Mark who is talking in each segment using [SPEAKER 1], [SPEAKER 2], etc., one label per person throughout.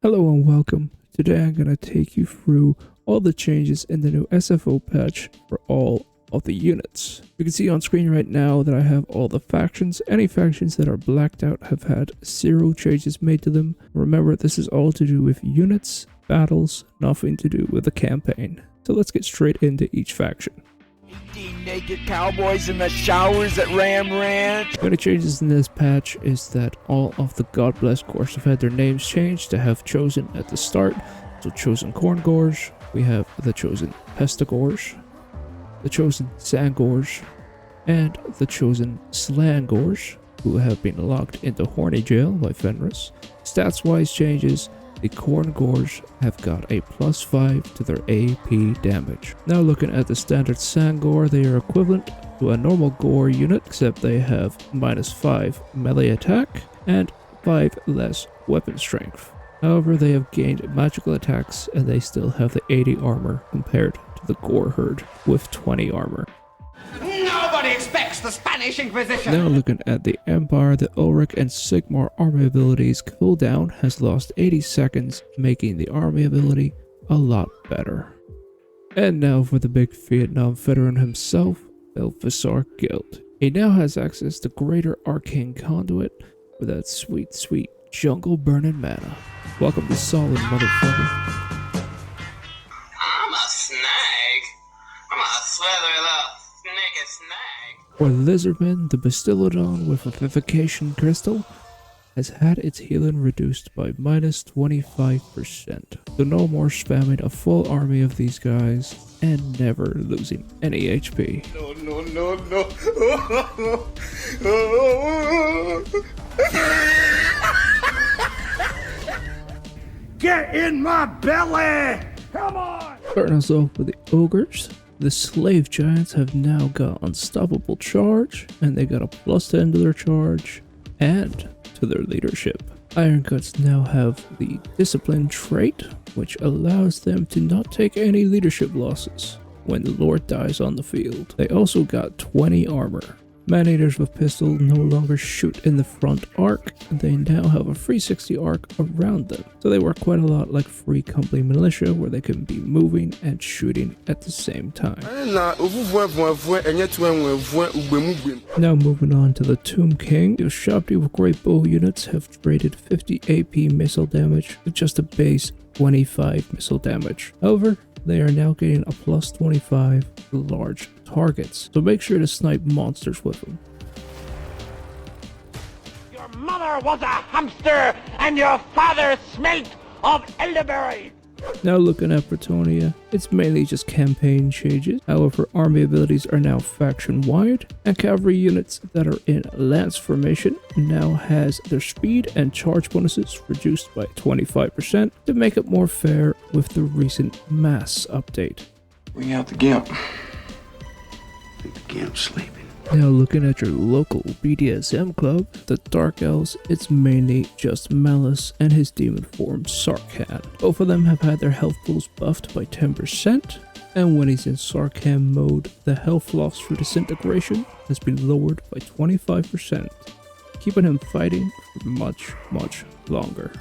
[SPEAKER 1] Hello and welcome. Today I'm going to take you through all the changes in the new SFO patch for all of the units. You can see on screen right now that I have all the factions. Any factions that are blacked out have had 0 changes made to them. Remember, this is all to do with units, battles, nothing to do with the campaign. So let's get straight into each faction.
[SPEAKER 2] 18 naked cowboys in the showers at Ram Ranch.
[SPEAKER 1] The only changes in this patch is that all of the God Bless Corps have had their names changed to have chosen at the start. So chosen Corngors, we have the chosen Pestigors, the chosen Sangors, and the chosen Slangors, who have been locked into Horny Jail by Fenris. Stats wise changes, the Corngors have got a +5 to their AP damage. Now looking at the standard Sangor, they are equivalent to a normal Gore unit, except they have -5 melee attack and 5 less weapon strength. However, they have gained magical attacks and they still have the 80 armor compared to the Gore herd with 20 armor.
[SPEAKER 3] Nobody expects the Spanish Inquisition!
[SPEAKER 1] Now looking at the Empire, the Ulrich and Sigmar army abilities cooldown has lost 80 seconds, making the army ability a lot better. And now for the big Vietnam veteran himself, Elvisar Guild. He now has access to Greater Arcane Conduit with that sweet, sweet jungle burning mana. Welcome to Solid, motherfucker.
[SPEAKER 4] I'm a snag. I'm a slither little snake snag.
[SPEAKER 1] For Lizardmen, the Bastillodon with Vivification Crystal has had its healing reduced by -25%. So no more spamming a full army of these guys and never losing any HP.
[SPEAKER 3] No. Get in my belly! Come on!
[SPEAKER 1] Starting us off with the Ogres. The Slave Giants have now got Unstoppable Charge, and they got a +10 to their charge and to their leadership. Iron Guts now have the Discipline trait, which allows them to not take any leadership losses when the Lord dies on the field. They also got 20 armor. Man-Eaters with Pistol no longer shoot in the front arc, and they now have a 360 arc around them. So they work quite a lot like Free Company Militia, where they can be moving and shooting at the same time. Now moving on to the Tomb King, the Shabti with Great Bow units have traded 50 AP missile damage to just a base 25 missile damage. However, they are now getting a +25 to large targets, so make sure to snipe monsters with them.
[SPEAKER 3] Your mother was a hamster, and your father smelt of elderberry!
[SPEAKER 1] Now looking at Bretonnia, it's mainly just campaign changes. However, army abilities are now faction-wide, and cavalry units that are in lance formation now has their speed and charge bonuses reduced by 25% to make it more fair with the recent mass update.
[SPEAKER 5] Bring out the Gimp. I think the Gimp's sleeping.
[SPEAKER 1] Now looking at your local BDSM club, the Dark Elves, it's mainly just Malice and his demon form Sarkhan. Both of them have had their health pools buffed by 10%, and when he's in Sarkhan mode, the health loss for disintegration has been lowered by 25%, keeping him fighting for much longer.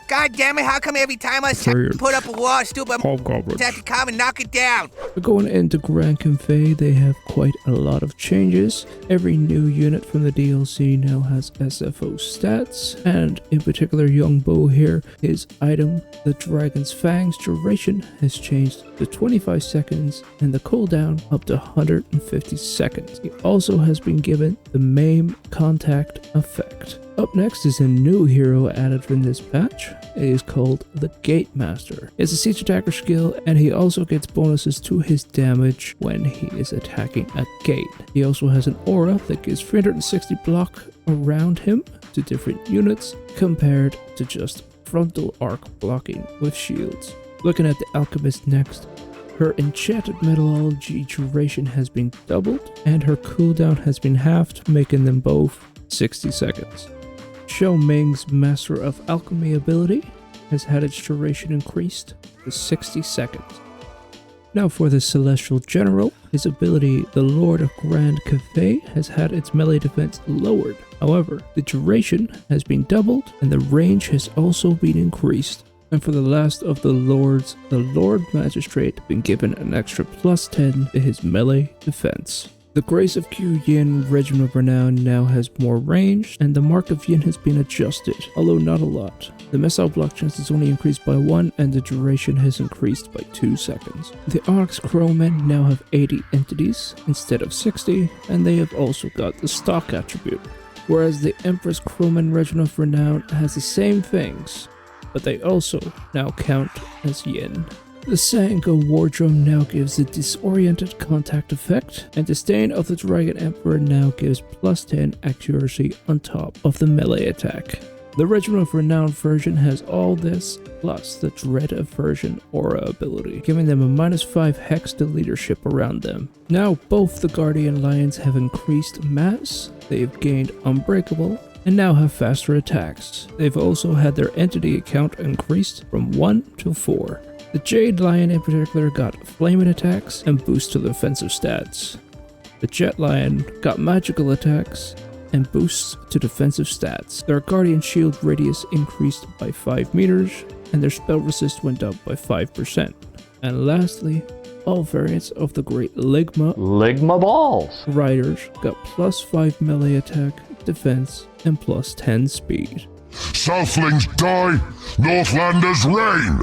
[SPEAKER 6] God damn it, how come every time I put up a wall, stupid have to come and knock it down?
[SPEAKER 1] Going into Grand Cathay, they have quite a lot of changes. Every new unit from the DLC now has SFO stats, and in particular Young Bo here, his item, the Dragon's Fangs duration has changed to 25 seconds and the cooldown up to 150 seconds. He also has been given the Maim Contact effect. Up next is a new hero added from this patch. It is called the Gate Master. It's a siege attacker skill, and he also gets bonuses to his damage when he is attacking a gate. He also has an aura that gives 360 block around him to different units compared to just frontal arc blocking with shields. Looking at the Alchemist next, her enchanted metallurgy duration has been doubled and her cooldown has been halved, making them both 60 seconds. Xiao Ming's Master of Alchemy ability has had its duration increased to 60 seconds. Now for the Celestial General, his ability, the Lord of Grand Cathay, has had its melee defense lowered. However, the duration has been doubled and the range has also been increased And for the last of the lords, the Lord Magistrate been given an extra +10 to his melee defense. The Grace of Q Yin Regiment of Renown now has more range, and the Mark of Yin has been adjusted, although not a lot. The missile block chance is only increased by 1, and the duration has increased by 2 seconds. The Onyx Crowmen now have 80 entities instead of 60, and they have also got the stock attribute. Whereas the Empress Crowman Regiment of Renown has the same things, but they also now count as Yin. The Sangha War Drum now gives the Disoriented Contact effect, and Disdain of the Dragon Emperor now gives +10 accuracy on top of the melee attack. The Regiment of Renown version has all this, plus the Dread Aversion Aura ability, giving them a -5 hex to leadership around them. Now both the Guardian Lions have increased mass, they've gained Unbreakable, and now have faster attacks. They've also had their entity count increased from 1 to 4. The Jade Lion in particular got flaming attacks and boosts to the offensive stats. The Jet Lion got magical attacks and boosts to defensive stats. Their Guardian Shield radius increased by 5 meters, and their spell resist went up by 5%. And lastly, all variants of the Great Ligma
[SPEAKER 7] Balls
[SPEAKER 1] Riders got +5 melee attack, defense, and +10 speed.
[SPEAKER 8] Southlings die, Northlanders reign!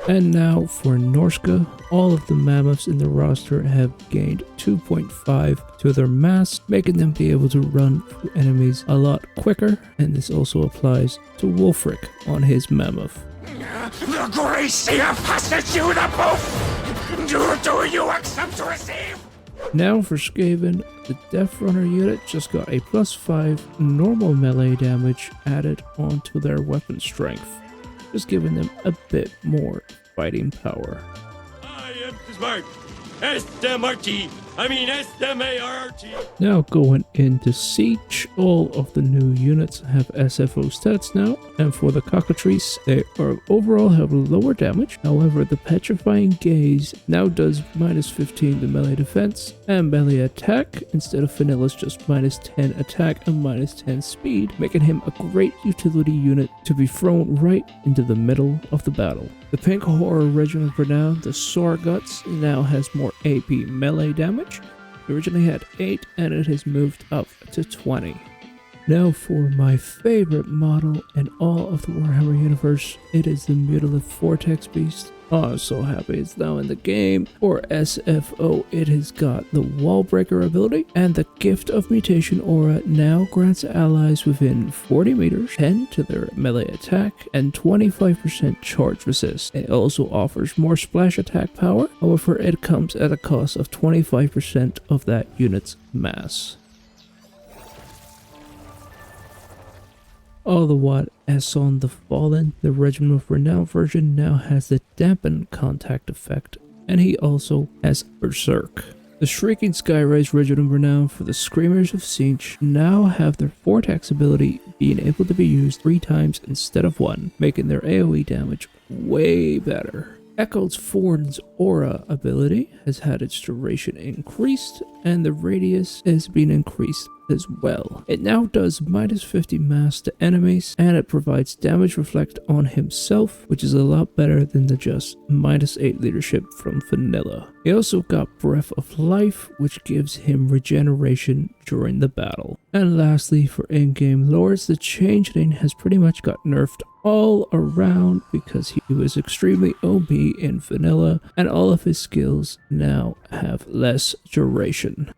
[SPEAKER 1] And now for Norsca, all of the mammoths in the roster have gained 2.5 to their mass, making them be able to run through enemies a lot quicker, and this also applies to Wolfric on his mammoth.
[SPEAKER 3] The Gracie have passed you the both! Do you accept to receive?
[SPEAKER 1] Now for Skaven, the Death Runner unit just got a +5 normal melee damage added onto their weapon strength, just giving them a bit more fighting power.
[SPEAKER 9] I am smart. SMRT. SMART.
[SPEAKER 1] Now going into Tzeentch, all of the new units have SFO stats now, and for the Cockatrice, they overall have lower damage. However, the Petrifying Gaze now does -15 to melee defense and melee attack, instead of Vanilla's just -10 attack and -10 speed, making him a great utility unit to be thrown right into the middle of the battle. The Pink Horror Regiment of Renown, the Sore Guts, now has more AP melee damage. It originally had 8 and it has moved up to 20. Now for my favorite model in all of the Warhammer universe, it is the Mutilith Vortex Beast. Oh, I'm so happy it's now in the game. For SFO, it has got the Wallbreaker ability, and the Gift of Mutation Aura now grants allies within 40 meters 10 to their melee attack and 25% charge resist. It also offers more splash attack power, however it comes at a cost of 25% of that unit's mass. All the while, as on the Fallen, the Regiment of Renown version now has the Dampen Contact effect, and he also has Berserk. The Shrieking Skyrise Regiment of Renown for the Screamers of Tzeentch now have their Vortex ability being able to be used 3 times instead of 1, making their AoE damage way better. Echo's Thorn's Aura ability has had its duration increased, and the radius has been increased as well. It now does -50 mass to enemies, and it provides damage reflect on himself, which is a lot better than the just -8 leadership from vanilla. He also got Breath of Life, which gives him regeneration during the battle. And lastly, for in-game lords, the Changeling has pretty much got nerfed all around because he was extremely OP in vanilla, and all of his skills now have less duration.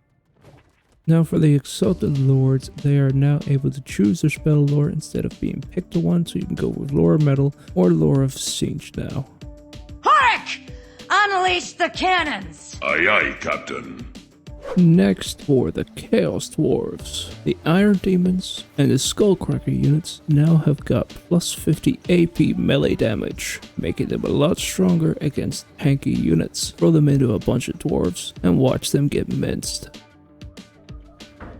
[SPEAKER 1] Now for the Exalted Lords, they are now able to choose their spell lore instead of being picked to one, so you can go with Lore of Metal or Lore of Tzeentch now.
[SPEAKER 10] Hark! Unleash the cannons!
[SPEAKER 8] Aye aye, Captain.
[SPEAKER 1] Next, for the Chaos Dwarves, the Iron Demons and the Skullcracker units now have got +50 AP melee damage, making them a lot stronger against tanky units. Throw them into a bunch of dwarves and watch them get minced.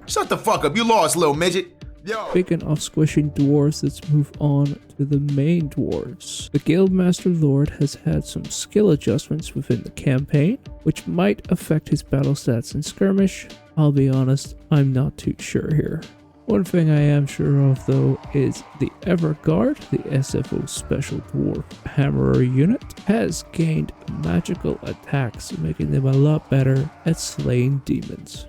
[SPEAKER 11] Shut the fuck up, you lost, little midget. Yo.
[SPEAKER 1] Speaking of squishing dwarves, let's move on to the main dwarves. The Guildmaster Lord has had some skill adjustments within the campaign, which might affect his battle stats in skirmish. I'll be honest, I'm not too sure here. One thing I am sure of though is the Everguard, the SFO Special Dwarf Hammerer unit, has gained magical attacks, making them a lot better at slaying demons.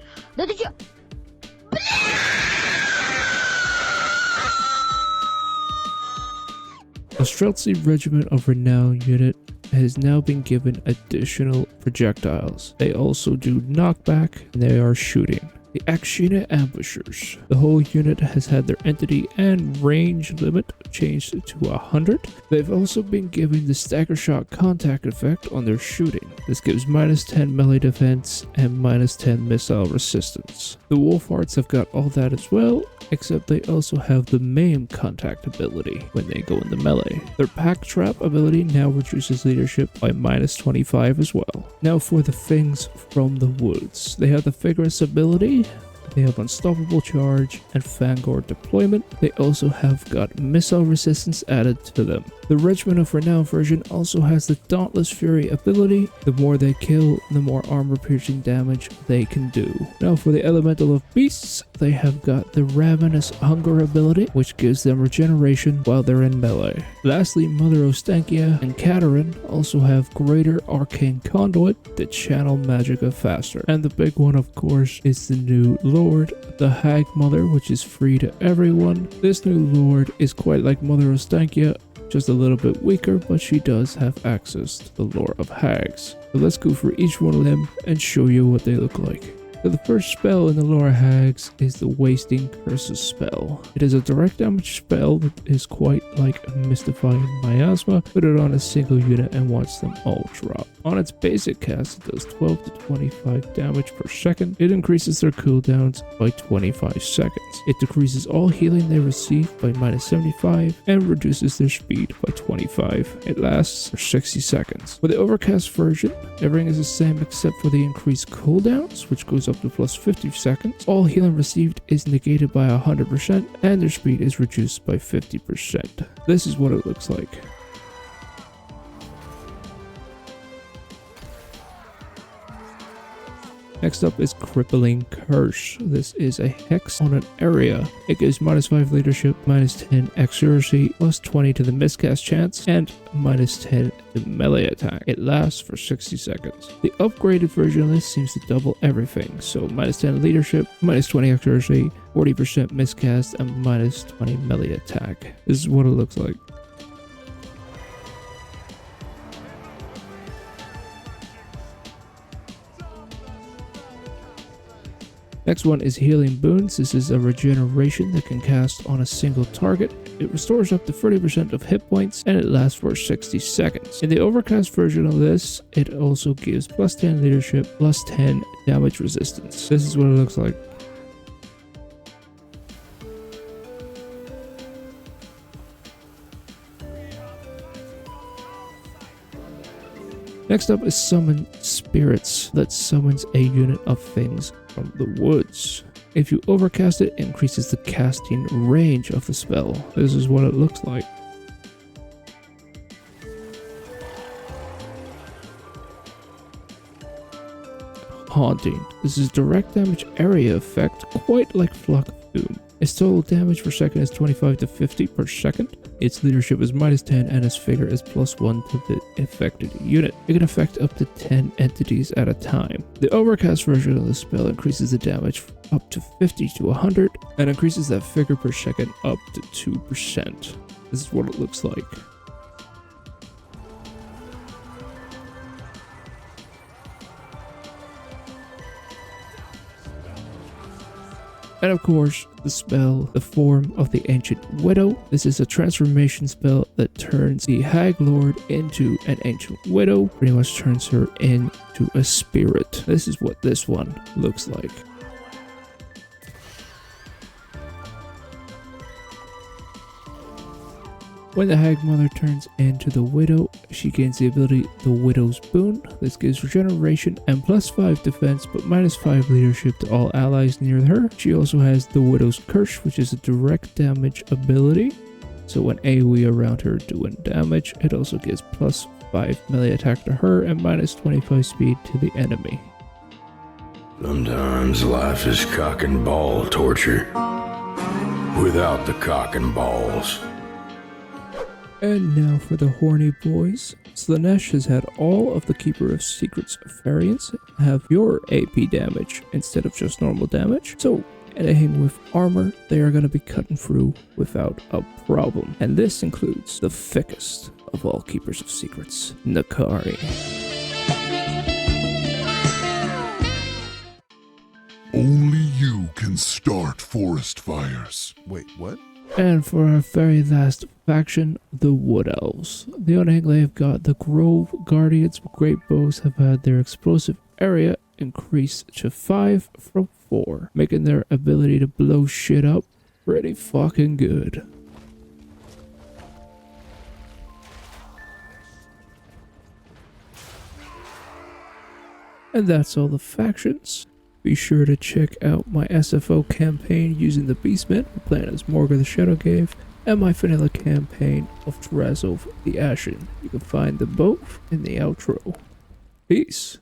[SPEAKER 1] A Streltsy Regiment of Renown unit has now been given additional projectiles. They also do knockback and they are shooting. The Akshina Ambushers. The whole unit has had their entity and range limit changed to 100. They've also been given the stagger shot contact effect on their shooting. This gives minus 10 melee defense and minus 10 missile resistance. The Wolfhearts have got all that as well, except they also have the maim contact ability when they go into melee. Their pack trap ability now reduces leadership by minus 25 as well. Now for the things from the woods. They have the Vigorous ability. They have Unstoppable Charge and Vanguard Deployment. They also have got missile resistance added to them. The Regiment of Renown version also has the Dauntless Fury ability. The more they kill, the more armor-piercing damage they can do. Now for the Elemental of Beasts, they have got the Ravenous Hunger ability, which gives them regeneration while they're in melee. Lastly, Mother Ostankia and Katerin also have Greater Arcane Conduit that channel magicka faster. And the big one, of course, is the new Lord, the Hag Mother, which is free to everyone. This new Lord is quite like Mother Ostankia, just a little bit weaker, but she does have access to the lore of Hags. So let's go for each one of them and show you what they look like. So the first spell in the lore of Hags is the Wasting Curses spell. It is a direct damage spell that is quite like a Mystifying Miasma. Put it on a single unit and watch them all drop. On its basic cast, it does 12 to 25 damage per second. It increases their cooldowns by 25 seconds. It decreases all healing they receive by minus 75 and reduces their speed by 25. It lasts for 60 seconds. For the Overcast version, everything is the same except for the increased cooldowns, which goes up to plus 50 seconds. All healing received is negated by 100% and their speed is reduced by 50%. This is what it looks like. Next up is Crippling Curse. This is a hex on an area. It gives minus 5 leadership, minus 10 accuracy, plus 20 to the miscast chance, and minus 10 to melee attack. It lasts for 60 seconds. The upgraded version of this seems to double everything. So minus 10 leadership, minus 20 accuracy, 40% miscast, and minus 20 melee attack. This is what it looks like. Next one is Healing Boons. This is a regeneration that can cast on a single target. It restores up to 30% of hit points and it lasts for 60 seconds. In the Overcast version of this, it also gives plus 10 leadership, plus 10 damage resistance. This is what it looks like. Next up is Summon Spirits. That summons a unit of things from the woods. If you overcast it, it increases the casting range of the spell. This is what it looks like. Haunting. This is direct damage area effect, quite like Flock of Doom. Its total damage per second is 25 to 50 per second. Its leadership is minus 10 and its figure is plus 1 to the affected unit. It can affect up to 10 entities at a time. The Overcast version of the spell increases the damage up to 50 to 100 and increases that figure per second up to 2%. This is what it looks like. And of course, the spell, the Form of the Ancient Widow. This is a transformation spell that turns the Hag Lord into an Ancient Widow. Pretty much turns her into a spirit. This is what this one looks like. When the Hag Mother turns into the Widow, she gains the ability the Widow's Boon. This gives regeneration and plus 5 defense, but minus 5 leadership to all allies near her. She also has the Widow's Curse, which is a direct damage ability. So when AoE around her doing damage, it also gives plus 5 melee attack to her and minus 25 speed to the enemy.
[SPEAKER 8] Sometimes life is cock and ball torture. without the cock and balls.
[SPEAKER 1] And now for the horny boys. Slaanesh has had all of the Keeper of Secrets variants have your AP damage instead of just normal damage. So anything with armor, they are going to be cutting through without a problem. And this includes the thickest of all Keepers of Secrets, Nakari.
[SPEAKER 8] Only you can start forest fires.
[SPEAKER 11] Wait, what?
[SPEAKER 1] And for our very last faction, the Wood Elves. The only thing they've got, the Grove Guardians with great bows have had their explosive area increased to 5 from 4, making their ability to blow shit up pretty fucking good. And that's all the factions. Be sure to check out my SFO campaign using the Beastmen, playing as Morga the Shadowgave, and my vanilla campaign of Drazov the Ashen. You can find them both in the outro. Peace.